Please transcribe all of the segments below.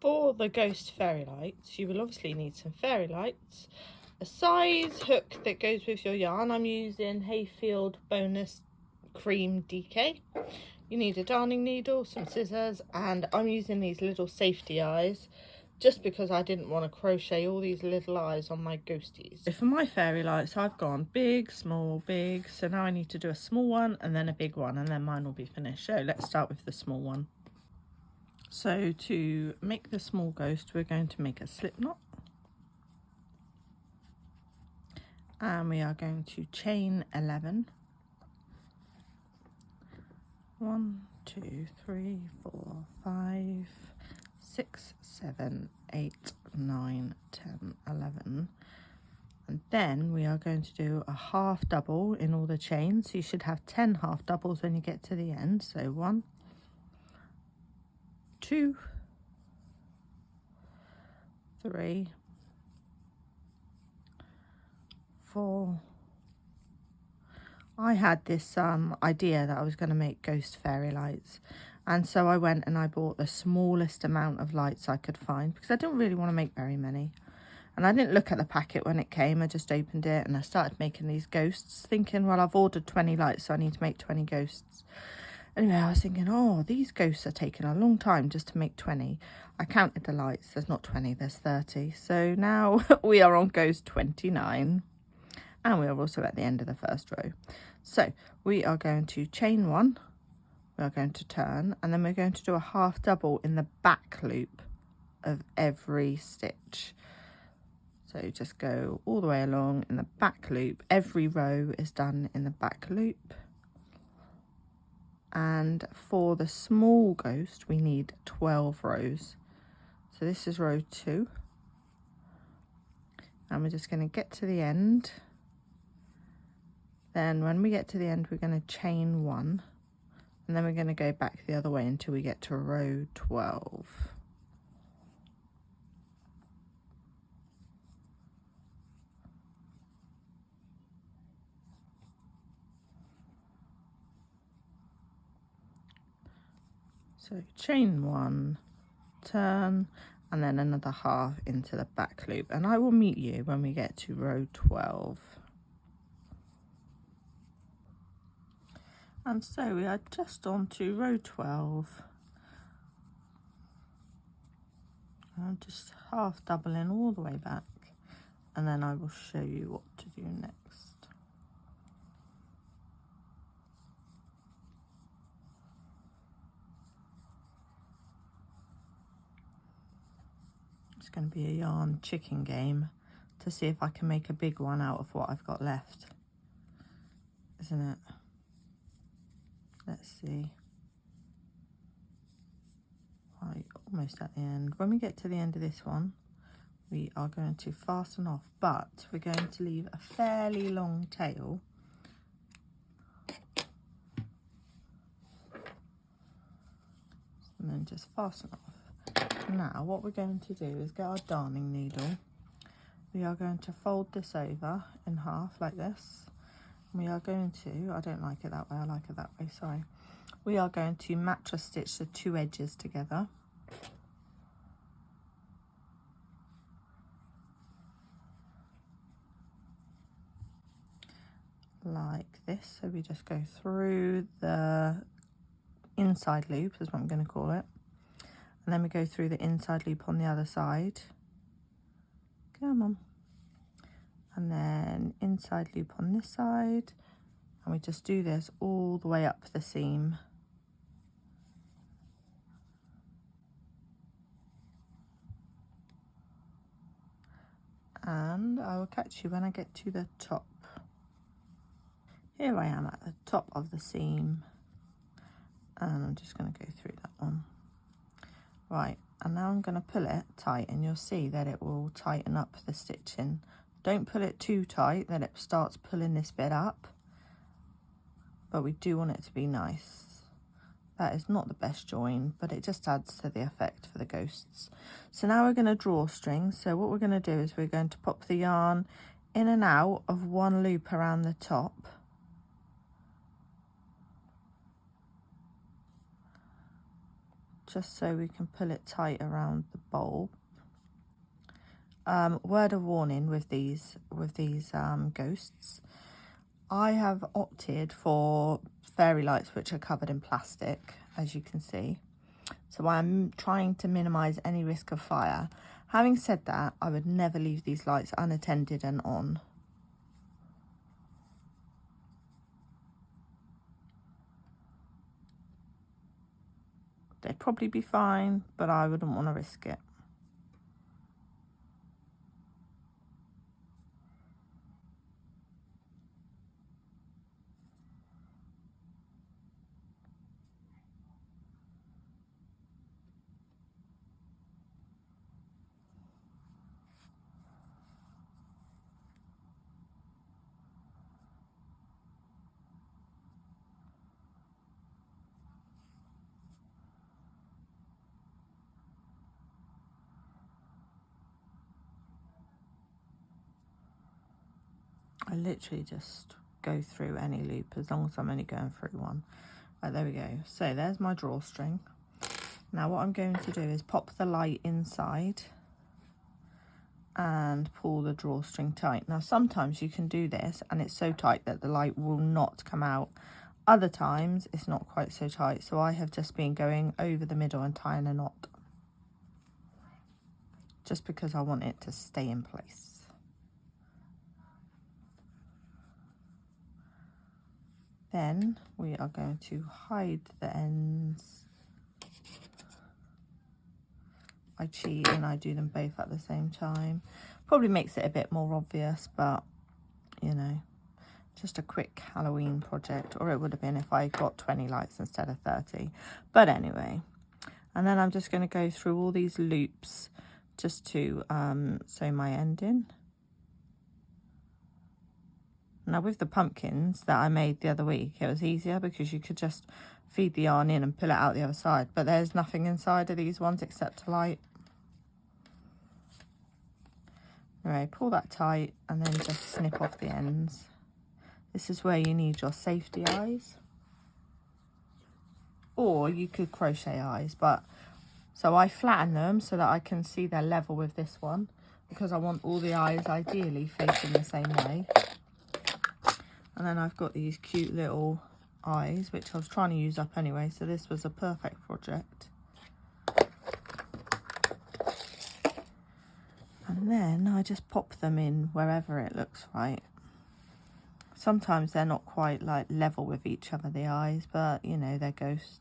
For the Ghost Fairy Lights, you will obviously need some fairy lights, a size hook that goes with your yarn. I'm using Hayfield Bonus Cream DK. You need a darning needle, some scissors, and I'm using these little safety eyes just because I didn't want to crochet all these little eyes on my ghosties. So for my fairy lights, I've gone big, small, big. So now I need to do a small one and then a big one, and then mine will be finished. So let's start with the small one. So to make the small ghost, we're going to make a slip knot. And we are going to chain 11. 1, 2, 3, 4, 5, 6, 7, 8, 9, 10, 11. And then we are going to do a half double in all the chains. So you should have 10 half doubles when you get to the end. So 1, 2, 3, 4. I had this idea that I was going to make ghost fairy lights, and so I went and I bought the smallest amount of lights I could find because I didn't really want to make very many. And I didn't look at the packet when it came. I just opened it and I started making these ghosts, thinking, well, I've ordered 20 lights, so I need to make 20 ghosts. Anyway, I was thinking, oh, these ghosts are taking a long time just to make 20. I counted the lights. There's not 20, there's 30. So now we are on ghost 29. And we are also at the end of the first row. So we are going to chain 1. We are going to turn. And then we're going to do a half double in the back loop of every stitch. So just go all the way along in the back loop. Every row is done in the back loop. And for the small ghost, we need 12 rows. So this is row 2. And we're just going to get to the end. Then when we get to the end, we're going to chain 1. And then we're going to go back the other way until we get to row 12. So chain 1, turn, and then another half into the back loop. And I will meet you when we get to row 12. And so we are just on to row 12. I'm just half doubling all the way back, and then I will show you what to do next. It's going to be a yarn chicken game to see if I can make a big one out of what I've got left, isn't it? Let's see. Right, almost at the end. When we get to the end of this one, we are going to fasten off, but we're going to leave a fairly long tail. And then just fasten off. Now what we're going to do is get our darning needle. We are going to fold this over in half like this. We are going to, I don't like it that way, I like it that way, sorry. We are going to match stitch the 2 edges together. Like this. So we just go through the inside loop, is what I'm going to call it. And then we go through the inside loop on the other side. Come on. And then inside loop on this side, and we just do this all the way up the seam. And I will catch you when I get to the top. Here I am at the top of the seam, and I'm just going to go through that one. Right, and now I'm going to pull it tight, and you'll see that it will tighten up the stitching. Don't pull it too tight that it starts pulling this bit up, but we do want it to be nice. That is not the best join, but it just adds to the effect for the ghosts. So now we're going to draw strings. So what we're going to do is we're going to pop the yarn in and out of one loop around the top. just so we can pull it tight around the bulb. Word of warning with these ghosts, I have opted for fairy lights which are covered in plastic, as you can see. So I'm trying to minimize any risk of fire. Having said that, I would never leave these lights unattended and on. They'd probably be fine, but I wouldn't want to risk it. I literally just go through any loop as long as I'm only going through one. Right, there we go. So there's my drawstring. Now what I'm going to do is pop the light inside and pull the drawstring tight. Now sometimes you can do this and it's so tight that the light will not come out. Other times it's not quite so tight, so I have just been going over the middle and tying a knot, just because I want it to stay in place. Then we are going to hide the ends. I cheat and I do them both at the same time. Probably makes it a bit more obvious, but you know, just a quick Halloween project, or it would have been if I got 20 lights instead of 30. But anyway, and then I'm just going to go through all these loops just to sew my end in. Now with the pumpkins that I made the other week, it was easier because you could just feed the yarn in and pull it out the other side, but there's nothing inside of these ones except a light. Right, pull that tight and then just snip off the ends. This is where you need your safety eyes, or you could crochet eyes, but so I flatten them so that I can see they're level with this one, because I want all the eyes ideally facing the same way. And then I've got these cute little eyes, which I was trying to use up anyway, so this was a perfect project. And then I just pop them in wherever it looks right. Sometimes they're not quite like level with each other, the eyes, but you know, they're ghosts.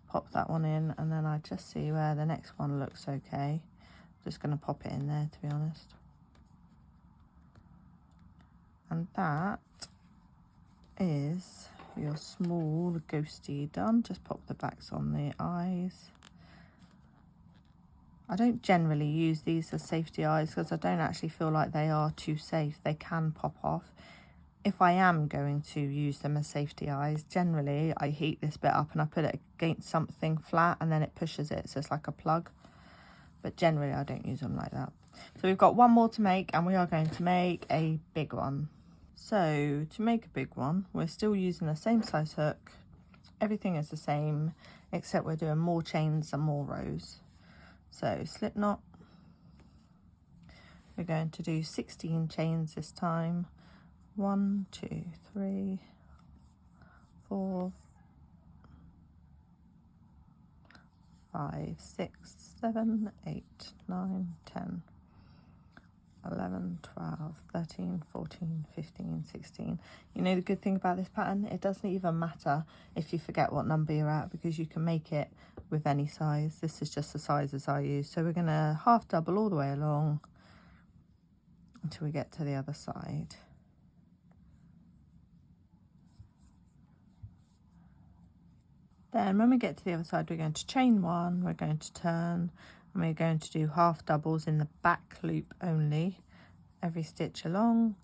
Pop that one in, and then I just see where the next one looks okay. Just going to pop it in there, to be honest. And that is your small ghostie done. Just pop the backs on the eyes. I don't generally use these as safety eyes because I don't actually feel like they are too safe. They can pop off. If I am going to use them as safety eyes, generally I heat this bit up and I put it against something flat and then it pushes it, so it's like a plug. But generally I don't use them like that. So we've got one more to make, and we are going to make a big one. So to make a big one, we're still using the same size hook. Everything is the same, except we're doing more chains and more rows. So slip knot. We're going to do 16 chains this time. 1, 2, 3, 4, 5, 6, 7, 8, 9, 10, 11, 12, 13, 14, 15, 16. You know the good thing about this pattern? It doesn't even matter if you forget what number you're at, because you can make it with any size. This is just the sizes I use. So we're going to half double all the way along until we get to the other side. Then when we get to the other side, we're going to chain one, we're going to turn, and we're going to do half doubles in the back loop only, every stitch along.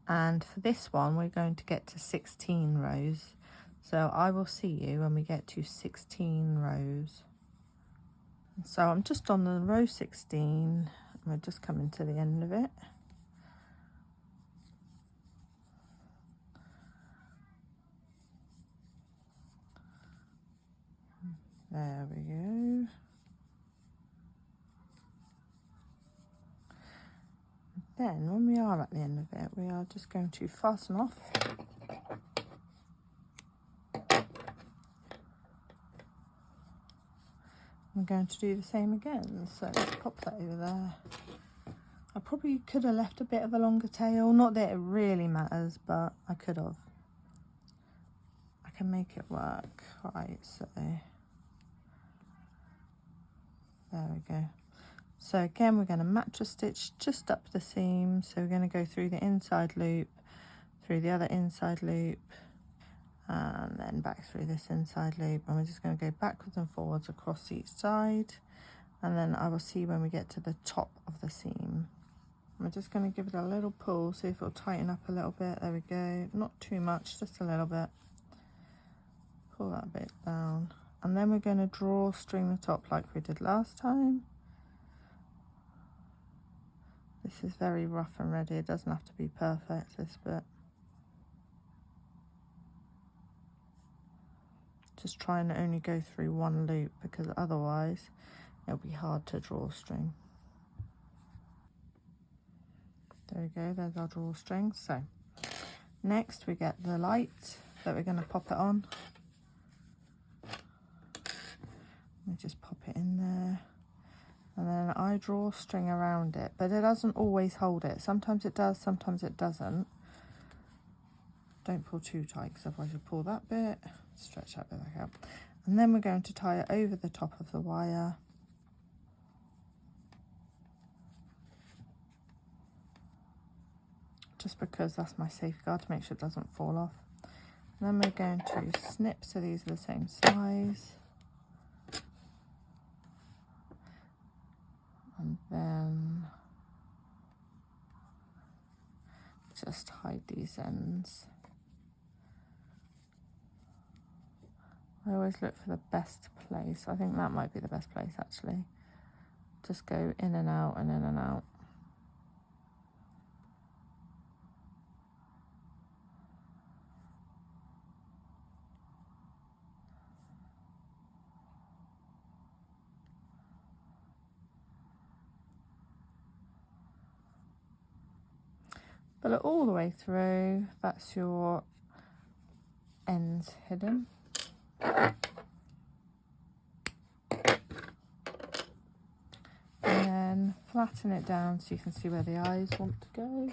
And for this one, we're going to get to 16 rows. So I will see you when we get to 16 rows. So I'm just on the row 16, we're just coming to the end of it. There we go. Then when we are at the end of it, we are just going to fasten off. I'm going to do the same again, so let's pop that over there. I probably could have left a bit of a longer tail, not that it really matters, but I could have. I can make it work. Right, so there we go. So again, we're going to mattress stitch just up the seam. So we're going to go through the inside loop, through the other inside loop, and then back through this inside loop, and we're just going to go backwards and forwards across each side, and then I will see when we get to the top of the seam. I'm just going to give it a little pull, see if it'll tighten up a little bit. There we go. Not too much, just a little bit. Pull that bit down, and then we're going to drawstring the top like we did last time. This is very rough and ready. It doesn't have to be perfect, this bit. Just try and only go through one loop, because otherwise it'll be hard to drawstring. There we go, there's our drawstring. So next we get the light that we're going to pop it on. We just pop it in there, and then I draw string around it, but it doesn't always hold it. Sometimes it does, sometimes it doesn't. Don't pull too tight, because otherwise you'll pull that bit, stretch that bit back out. And then we're going to tie it over the top of the wire. Just because that's my safeguard, to make sure it doesn't fall off. And then we're going to snip, so these are the same size. And then just hide these ends. I always look for the best place. I think that might be the best place, actually. Just go in and out and in and out. Pull it all the way through. That's your ends hidden. And then flatten it down so you can see where the eyes want to go.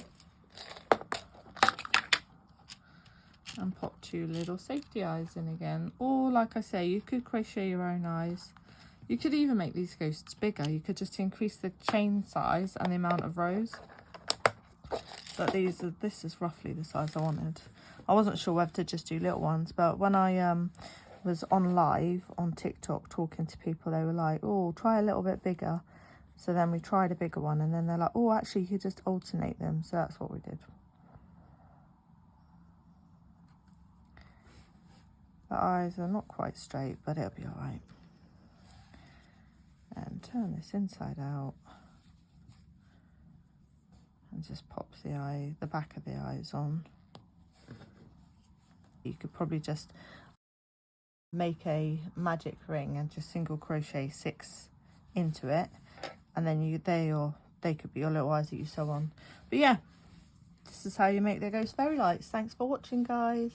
And pop 2 little safety eyes in again. Or like I say, you could crochet your own eyes. You could even make these ghosts bigger. You could just increase the chain size and the amount of rows. But this is roughly the size I wanted. I wasn't sure whether to just do little ones, but when I was on live on TikTok talking to people, they were like, oh, try a little bit bigger. So then we tried a bigger one, and then they're like, oh, actually you could just alternate them. So that's what we did. The eyes are not quite straight, but it'll be all right. And turn this inside out. And just pop the back of the eyes on. You could probably just make a magic ring and just single crochet 6 into it, and then they could be your little eyes that you sew on. But yeah, this is how you make the Ghost Fairy Lights. Thanks for watching, guys.